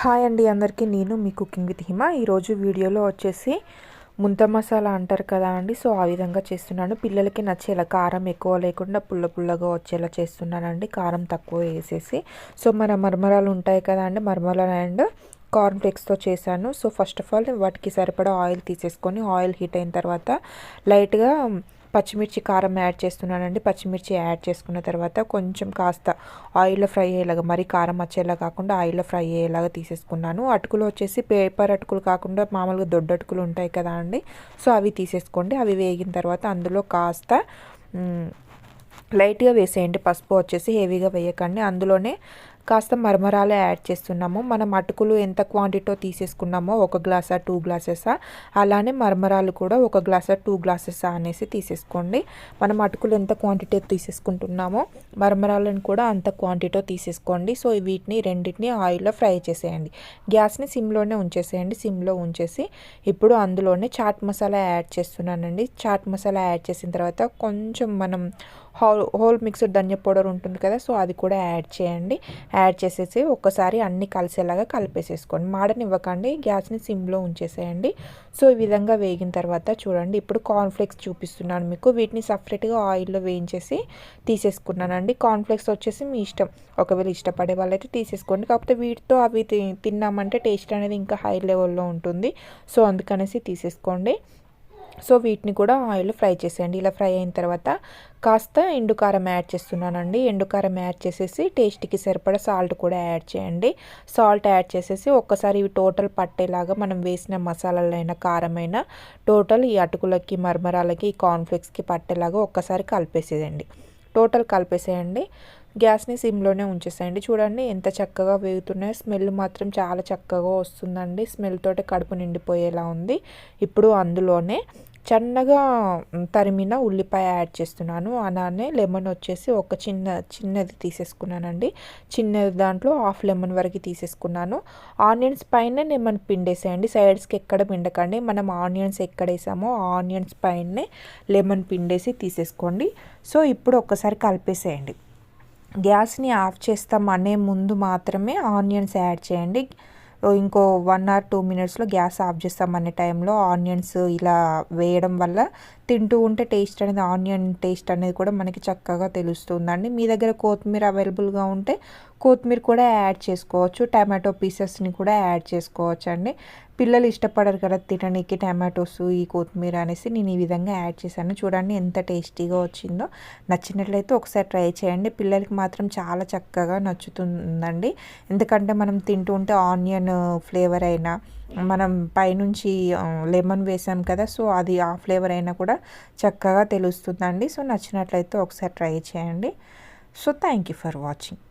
Hi అండి అందరికీ, నేను మీ కుకింగ్ విత్ హిమ. ఈరోజు వీడియోలో వచ్చేసి ముంత మసాలా అంటారు కదా అండి. సో ఆ విధంగా చేస్తున్నాను. పిల్లలకి నచ్చేలా కారం ఎక్కువ లేకుండా పుల్ల పుల్లగా వచ్చేలా చేస్తున్నానండి. కారం తక్కువ వేసేసి. సో మన మరమరాలు ఉంటాయి కదా అండి, మరమరాలు అండ్ కార్న్ ఫ్లేక్స్తో చేశాను. సో ఫస్ట్ ఆఫ్ ఆల్ వాటికి సరిపడా ఆయిల్ తీసేసుకొని, ఆయిల్ హీట్ అయిన తర్వాత లైట్గా పచ్చిమిర్చి కారం యాడ్ చేస్తున్నానండి. పచ్చిమిర్చి యాడ్ చేసుకున్న తర్వాత కొంచెం కాస్త ఆయిల్లో ఫ్రై అయ్యేలాగా, మరీ కారం వచ్చేలా కాకుండా ఆయిల్లో ఫ్రై అయ్యేలాగా తీసేసుకున్నాను. అటుకులు వచ్చేసి పేపర్ అటుకులు కాకుండా మామూలుగా దొడ్డ అటుకులు ఉంటాయి కదా అండి. సో అవి తీసేసుకోండి. అవి వేగిన తర్వాత అందులో కాస్త లైట్గా వేసేయండి. పసుపు వచ్చేసి హెవీగా వేయకండి. అందులోనే కాస్త మరమరాలు యాడ్ చేస్తున్నాము. మనం అటుకులు ఎంత క్వాంటిటీతో తీసేసుకున్నామో, 1 గ్లాసా 2 గ్లాసెసా, అలానే మరమరాలు కూడా 1 గ్లాసా 2 గ్లాసెసా అనేసి తీసేసుకోండి. మనం అటుకులు ఎంత క్వాంటిటీ తీసేసుకుంటున్నామో మరమరాలను కూడా అంత క్వాంటిటీతో తీసేసుకోండి. సో వీటిని రెండింటిని ఆయిల్లో ఫ్రై చేసేయండి. గ్యాస్ని సిమ్లోనే ఉంచేసేయండి. సిమ్లో ఉంచేసి ఇప్పుడు అందులోనే చాట్ మసాలా యాడ్ చేస్తున్నానండి. చాట్ మసాలా యాడ్ చేసిన తర్వాత కొంచెం మనం హోల్ మిక్స్డ్ ధనియా పౌడర్ ఉంటుంది కదా, సో అది కూడా యాడ్ చేయండి. యాడ్ చేసేసి ఒక్కసారి అన్నీ కలిసేలాగా కలిపేసేసుకోండి. మాడనివ్వకండి, గ్యాస్ని సిమ్లో ఉంచేసేయండి. సో ఈ విధంగా వేగిన తర్వాత చూడండి, ఇప్పుడు కార్న్ఫ్లేక్స్ చూపిస్తున్నాను మీకు. వీటిని సపరేట్గా ఆయిల్లో వేయించేసి తీసేసుకున్నానండి. కార్న్ఫ్లేక్స్ వచ్చేసి మీ ఇష్టం, ఒకవేళ ఇష్టపడే వాళ్ళైతే తీసేసుకోండి. కాకపోతే వీటితో అవి తిన్నామంటే టేస్ట్ అనేది ఇంకా హై లెవెల్లో ఉంటుంది. సో అందుకనేసి తీసేసుకోండి. సో వీటిని కూడా ఆయిల్ ఫ్రై చేసేయండి. ఇలా ఫ్రై అయిన తర్వాత కాస్త ఎండుకారం యాడ్ చేస్తున్నానండి. ఎండుకారం యాడ్ చేసేసి టేస్ట్కి సరిపడా సాల్ట్ కూడా యాడ్ చేయండి. సాల్ట్ యాడ్ చేసేసి ఒక్కసారి ఇవి టోటల్ పట్టేలాగా మనం వేసిన మసాలాలైనా కారమైనా టోటల్ ఈ అటుకులకి మరమరాలకి కార్న్ఫ్లేక్స్కి పట్టేలాగా ఒక్కసారి కలిపేసేయండి. టోటల్ కలిపేసేయండి. గ్యాస్ని సిమ్లోనే ఉంచేసేయండి. చూడండి ఎంత చక్కగా వేగుతున్నాయో. స్మెల్ మాత్రం చాలా చక్కగా వస్తుందండి. స్మెల్ తోటి కడుపు నిండిపోయేలా ఉంది. ఇప్పుడు అందులోనే చిన్నగా తరిమిన ఉల్లిపాయ యాడ్ చేస్తున్నాను. అలానే లెమన్ వచ్చేసి ఒక చిన్నది తీసేసుకున్నానండి. చిన్నది దాంట్లో హాఫ్ లెమన్ వరకు తీసేసుకున్నాను. ఆనియన్స్ పైన లెమన్ పిండేసేయండి. సైడ్స్కి ఎక్కడ పిండకండి. మనం ఆనియన్స్ ఎక్కడ వేసామో ఆనియన్స్ పైనే లెమన్ పిండేసి తీసేసుకోండి. సో ఇప్పుడు ఒక్కసారి కలిపేసేయండి. గ్యాస్ని ఆఫ్ చేస్తాం అనే ముందు మాత్రమే ఆనియన్స్ యాడ్ చేయండి. ఇంకో 1 or 2 మినిట్స్లో గ్యాస్ ఆఫ్ చేస్తాం అనే టైంలో ఆనియన్స్ ఇలా వేయడం వల్ల తింటూ ఉంటే టేస్ట్ అనేది, ఆనియన్ టేస్ట్ అనేది కూడా మనకి చక్కగా తెలుస్తుందండి. మీ దగ్గర కొత్తిమీర అవైలబుల్గా ఉంటే కొత్తిమీర కూడా యాడ్ చేసుకోవచ్చు. టమాటో పీసెస్ని కూడా యాడ్ చేసుకోవచ్చు అండి. పిల్లలు ఇష్టపడరు కదా తినడానికి టమాటోస్, ఈ కొత్తిమీర అనేసి నేను ఈ విధంగా యాడ్ చేశాను. చూడండి ఎంత టేస్టీగా వచ్చిందో. నచ్చినట్లయితే ఒకసారి ట్రై చేయండి. పిల్లలకి మాత్రం చాలా చక్కగా నచ్చుతుందండి. ఎందుకంటే మనం తింటూ ఉంటే ఆనియన్ ఫ్లేవర్ అయినా, మనం పైనుంచి లెమన్ వేసాం కదా, సో అది ఆ ఫ్లేవర్ అయినా కూడా చక్కగా తెలుస్తుందండి. సో నచ్చినట్లయితే ఒకసారి ట్రై చేయండి. So thank you for watching.